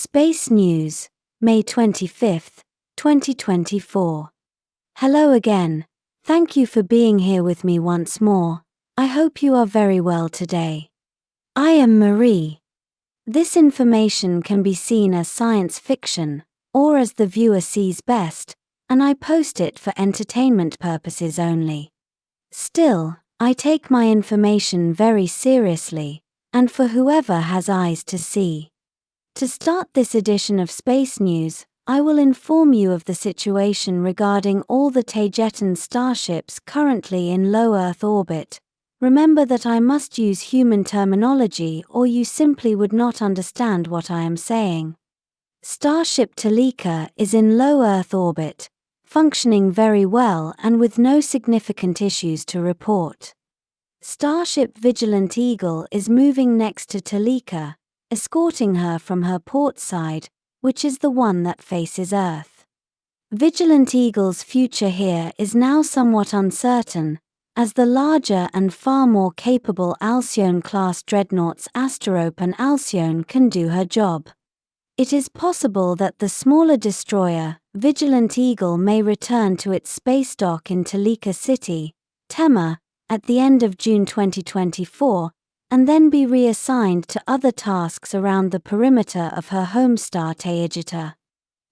Space News, May 25, 2024. Hello again. Thank you for being here with me once more. I hope you are very well today. I am Marie. This information can be seen as science fiction, or as the viewer sees best, and I post it for entertainment purposes only. Still, I take my information very seriously, and for whoever has eyes to see. To start this edition of Space News, I will inform you of the situation regarding all the Taygetan starships currently in low Earth orbit. Remember that I must use human terminology or you simply would not understand what I am saying. Starship Toleka is in low Earth orbit, functioning very well and with no significant issues to report. Starship Vigilant Eagle is moving next to Toleka, escorting her from her port side, which is the one that faces Earth. Vigilant Eagle's future here is now somewhat uncertain, as the larger and far more capable Alcyone-class dreadnoughts Asterope and Alcyone can do her job. It is possible that the smaller destroyer, Vigilant Eagle, may return to its space dock in Toleka City, Tema, at the end of June 2024, and then be reassigned to other tasks around the perimeter of her home star Taygeta.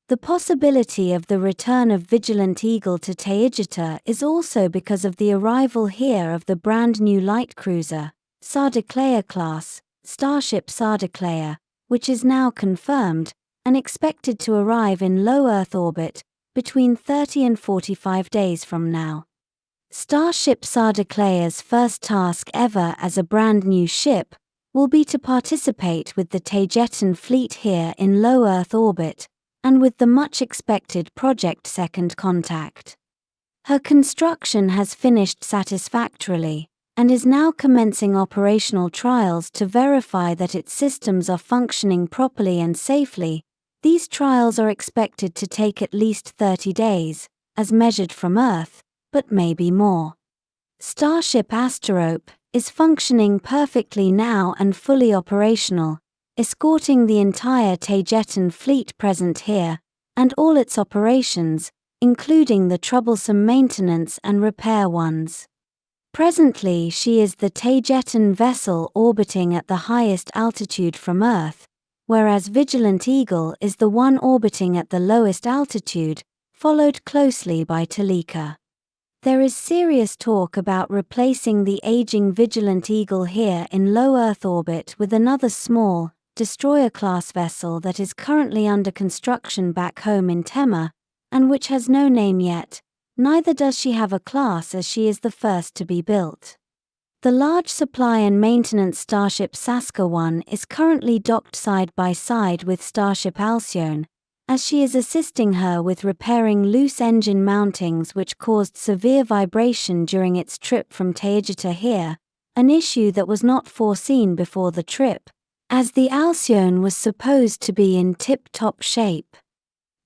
The possibility of the return of Vigilant Eagle to Taygeta is also because of the arrival here of the brand new light cruiser, Sardaklaya class, Starship Sardaklaya, which is now confirmed, and expected to arrive in low Earth orbit between 30 and 45 days from now. Starship Sardaklaya's first task ever as a brand new ship will be to participate with the Taygetan fleet here in low Earth orbit, and with the much expected Project Second Contact. Her construction has finished satisfactorily, and is now commencing operational trials to verify that its systems are functioning properly and safely. These trials are expected to take at least 30 days, as measured from Earth, but maybe more. Starship Asterope is functioning perfectly now and fully operational, escorting the entire Taygetan fleet present here, and all its operations, including the troublesome maintenance and repair ones. Presently she is the Taygetan vessel orbiting at the highest altitude from Earth, whereas Vigilant Eagle is the one orbiting at the lowest altitude, followed closely by Toleka. There is serious talk about replacing the aging Vigilant Eagle here in low Earth orbit with another small, destroyer-class vessel that is currently under construction back home in Tema, and which has no name yet. Neither does she have a class, as she is the first to be built. The large supply and maintenance Starship Saskatchewan is currently docked side by side with Starship Alcyone, as she is assisting her with repairing loose engine mountings which caused severe vibration during its trip from Taygeta here, an issue that was not foreseen before the trip, as the Alcyone was supposed to be in tip-top shape.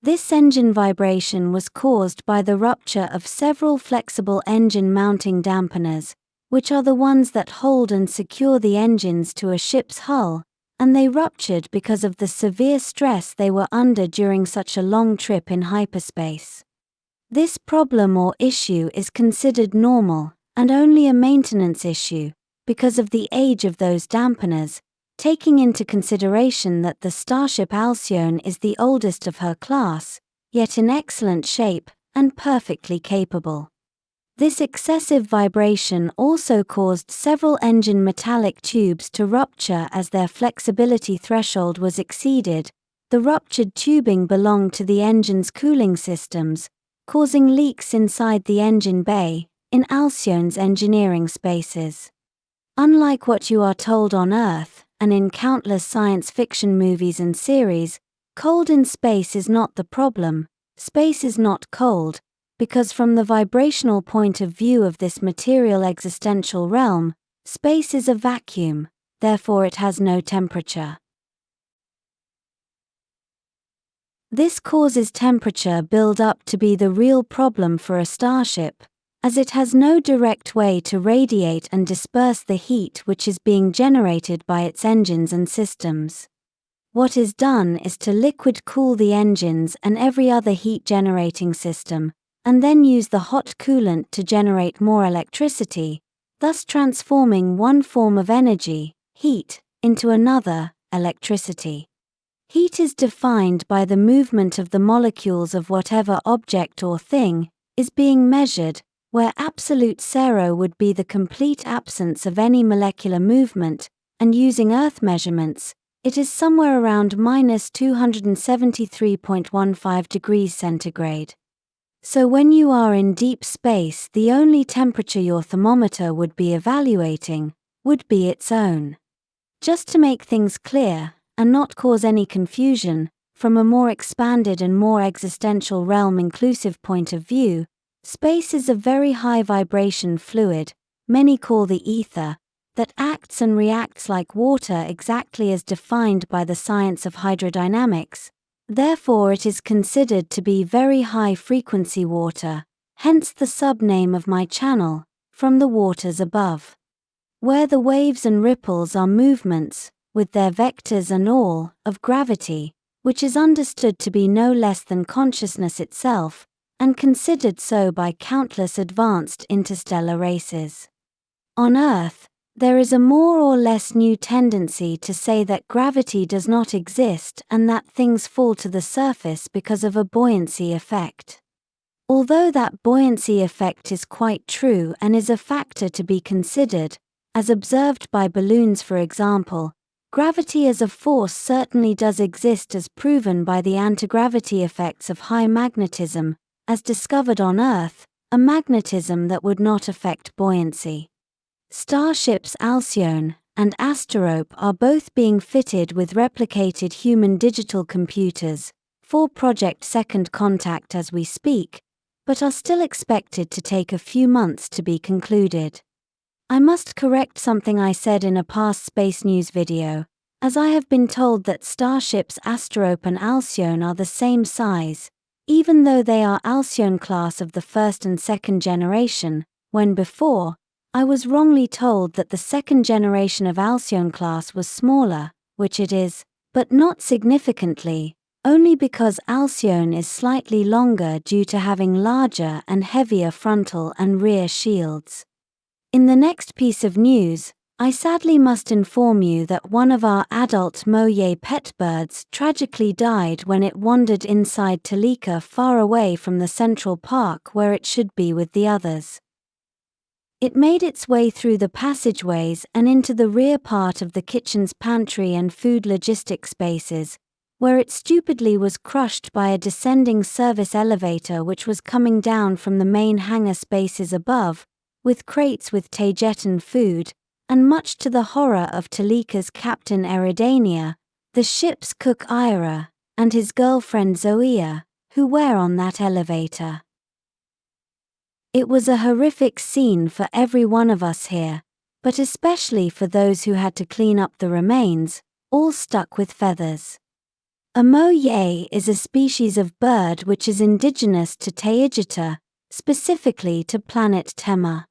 This engine vibration was caused by the rupture of several flexible engine mounting dampeners, which are the ones that hold and secure the engines to a ship's hull, and they ruptured because of the severe stress they were under during such a long trip in hyperspace. This problem or issue is considered normal, and only a maintenance issue, because of the age of those dampeners, taking into consideration that the Starship Alcyone is the oldest of her class, yet in excellent shape, and perfectly capable. This excessive vibration also caused several engine metallic tubes to rupture as their flexibility threshold was exceeded. The ruptured tubing belonged to the engine's cooling systems, causing leaks inside the engine bay, in Alcyone's engineering spaces. Unlike what you are told on Earth, and in countless science fiction movies and series, cold in space is not the problem. Space is not cold, because from the vibrational point of view of this material existential realm, space is a vacuum, therefore it has no temperature. This causes temperature build-up to be the real problem for a starship, as it has no direct way to radiate and disperse the heat which is being generated by its engines and systems. What is done is to liquid cool the engines and every other heat generating system, and then use the hot coolant to generate more electricity, thus transforming one form of energy, heat, into another, electricity. Heat is defined by the movement of the molecules of whatever object or thing is being measured, where absolute zero would be the complete absence of any molecular movement, and using Earth measurements, it is somewhere around minus 273.15 degrees centigrade. So when you are in deep space, the only temperature your thermometer would be evaluating would be its own. Just to make things clear, and not cause any confusion, from a more expanded and more existential realm-inclusive point of view, space is a very high vibration fluid, many call the ether, that acts and reacts like water exactly as defined by the science of hydrodynamics. Therefore it is considered to be very high-frequency water, hence the sub-name of my channel, From the Waters Above. Where the waves and ripples are movements, with their vectors and all, of gravity, which is understood to be no less than consciousness itself, and considered so by countless advanced interstellar races. On Earth, there is a more or less new tendency to say that gravity does not exist and that things fall to the surface because of a buoyancy effect. Although that buoyancy effect is quite true and is a factor to be considered, as observed by balloons for example, gravity as a force certainly does exist as proven by the antigravity effects of high magnetism, as discovered on Earth, a magnetism that would not affect buoyancy. Starships Alcyone and Asterope are both being fitted with replicated human digital computers, for Project Second Contact as we speak, but are still expected to take a few months to be concluded. I must correct something I said in a past Space News video, as I have been told that Starships Asterope and Alcyone are the same size, even though they are Alcyone class of the first and second generation, when before, I was wrongly told that the second generation of Alcyone class was smaller, which it is, but not significantly, only because Alcyone is slightly longer due to having larger and heavier frontal and rear shields. In the next piece of news, I sadly must inform you that one of our adult Moghyay pet birds tragically died when it wandered inside Toleka far away from the central park where it should be with the others. It made its way through the passageways and into the rear part of the kitchen's pantry and food logistic spaces, where it stupidly was crushed by a descending service elevator which was coming down from the main hangar spaces above, with crates with Taygetan food, and much to the horror of Toleka's captain Eridania, the ship's cook Ira, and his girlfriend Zoea, who were on that elevator. It was a horrific scene for every one of us here, but especially for those who had to clean up the remains, all stuck with feathers. A Moghyay is a species of bird which is indigenous to Taygeta, specifically to planet Tema.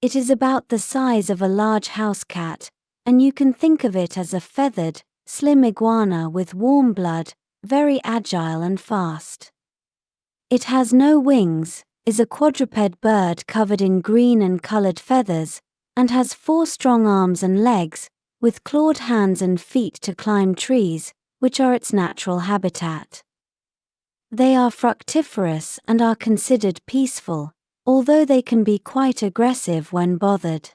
It is about the size of a large house cat, and you can think of it as a feathered, slim iguana with warm blood, very agile and fast. It has no wings, is a quadruped bird covered in green and colored feathers, and has 4 strong arms and legs, with clawed hands and feet to climb trees, which are its natural habitat. They are fructiferous and are considered peaceful, although they can be quite aggressive when bothered.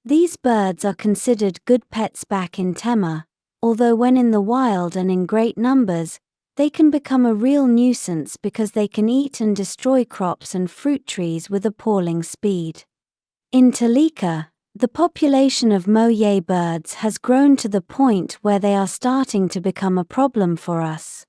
These birds are considered good pets back in Tema, although when in the wild and in great numbers, they can become a real nuisance because they can eat and destroy crops and fruit trees with appalling speed. In Toleka, the population of Moghyay birds has grown to the point where they are starting to become a problem for us.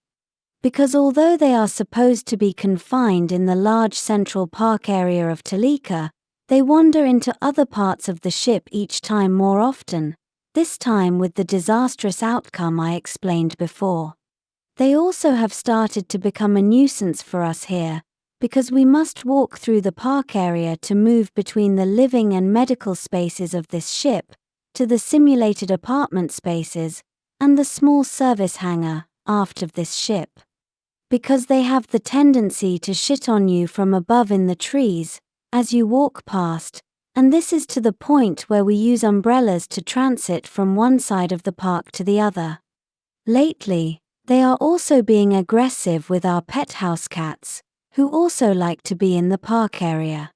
Because although they are supposed to be confined in the large central park area of Toleka, they wander into other parts of the ship each time more often, this time with the disastrous outcome I explained before. They also have started to become a nuisance for us here, because we must walk through the park area to move between the living and medical spaces of this ship, to the simulated apartment spaces, and the small service hangar aft of this ship. Because they have the tendency to shit on you from above in the trees as you walk past, and this is to the point where we use umbrellas to transit from one side of the park to the other. Lately, they are also being aggressive with our pet house cats, who also like to be in the park area.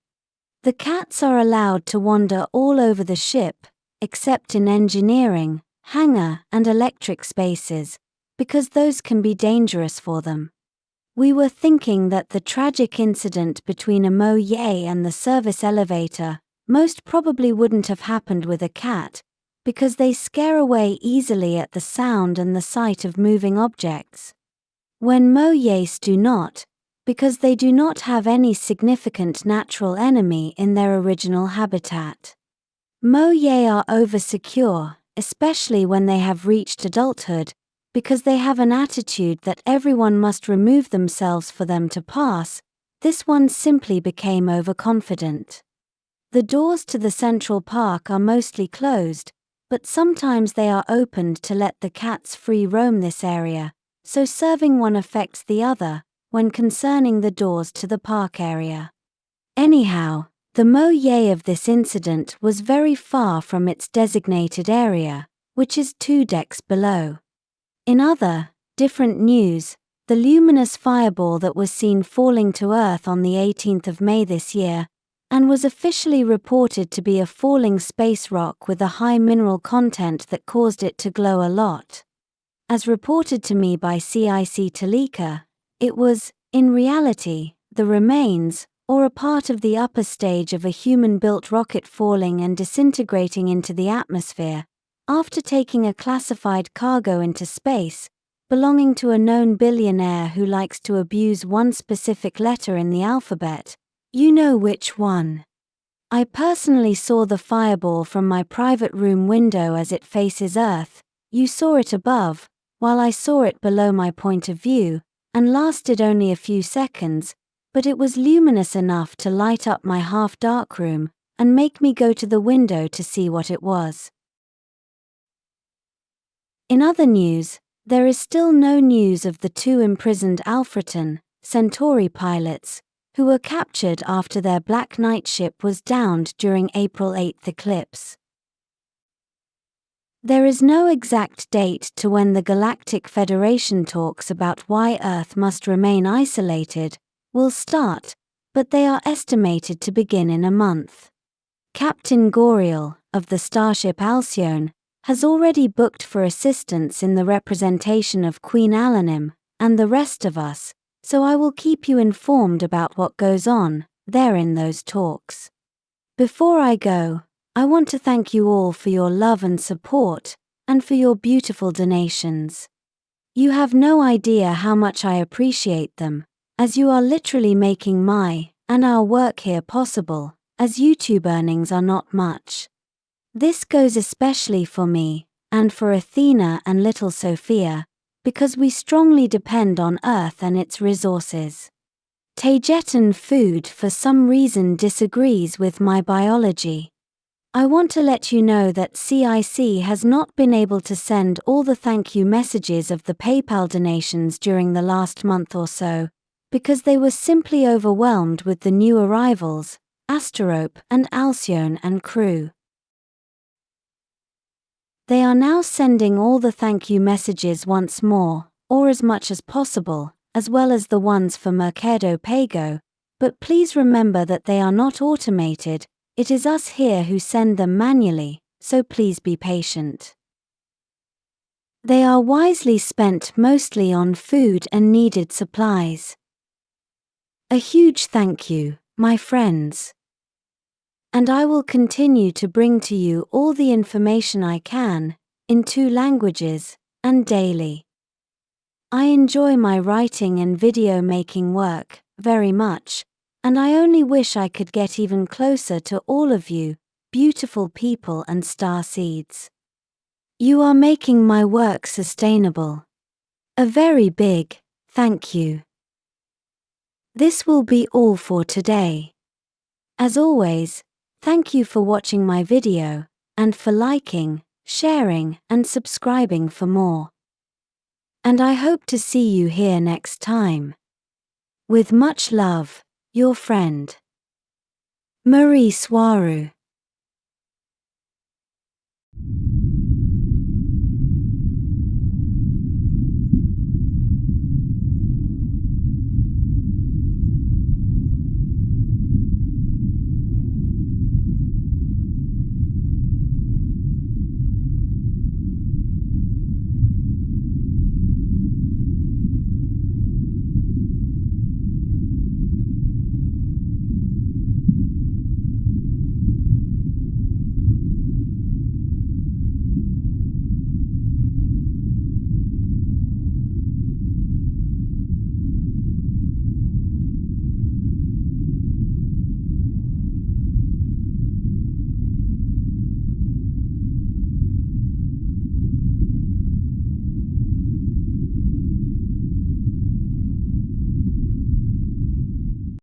The cats are allowed to wander all over the ship, except in engineering, hangar, and electric spaces, because those can be dangerous for them. We were thinking that the tragic incident between a Moghyay and the service elevator most probably wouldn't have happened with a cat, because they scare away easily at the sound and the sight of moving objects. When Moghyay do not, because they do not have any significant natural enemy in their original habitat. Moghyay are over-secure, especially when they have reached adulthood, because they have an attitude that everyone must remove themselves for them to pass. This one simply became overconfident. The doors to the Central Park are mostly closed, but sometimes they are opened to let the cats free roam this area, so serving one affects the other, when concerning the doors to the park area. Anyhow, the Moghyay of this incident was very far from its designated area, which is 2 decks below. In other, different news, the luminous fireball that was seen falling to Earth on the 18th of May this year, and was officially reported to be a falling space rock with a high mineral content that caused it to glow a lot. As reported to me by CIC Toleka, it was, in reality, the remains, or a part of the upper stage of a human-built rocket falling and disintegrating into the atmosphere, after taking a classified cargo into space, belonging to a known billionaire who likes to abuse one specific letter in the alphabet. You know which one. I personally saw the fireball from my private room window as it faces Earth. You saw it above, while I saw it below my point of view, and lasted only a few seconds, but it was luminous enough to light up my half-dark room, and make me go to the window to see what it was. In other news, there is still no news of the 2 imprisoned Alfreton, Centauri pilots, who were captured after their Black Knight ship was downed during April 8 eclipse. There is no exact date to when the Galactic Federation talks about why Earth must remain isolated will start, but they are estimated to begin in a month. Captain Goriel, of the starship Alcyone, has already booked for assistance in the representation of Queen Alanim, and the rest of us, so I will keep you informed about what goes on there in those talks. Before I go, I want to thank you all for your love and support, and for your beautiful donations. You have no idea how much I appreciate them, as you are literally making my and our work here possible, as YouTube earnings are not much. This goes especially for me, and for Athena and little Sophia, because we strongly depend on Earth and its resources. Taygetan food for some reason disagrees with my biology. I want to let you know that CIC has not been able to send all the thank you messages of the PayPal donations during the last month or so, because they were simply overwhelmed with the new arrivals, Asterope and Alcyone and crew. They are now sending all the thank you messages once more, or as much as possible, as well as the ones for Mercado Pago, but please remember that they are not automated, it is us here who send them manually, so please be patient. They are wisely spent mostly on food and needed supplies. A huge thank you, my friends. And I will continue to bring to you all the information I can, in 2 languages, and daily. I enjoy my writing and video making work very much, and I only wish I could get even closer to all of you, beautiful people and star seeds. You are making my work sustainable. A very big thank you. This will be all for today. As always, thank you for watching my video, and for liking, sharing, and subscribing for more. And I hope to see you here next time. With much love, your friend, Mari Swaruu.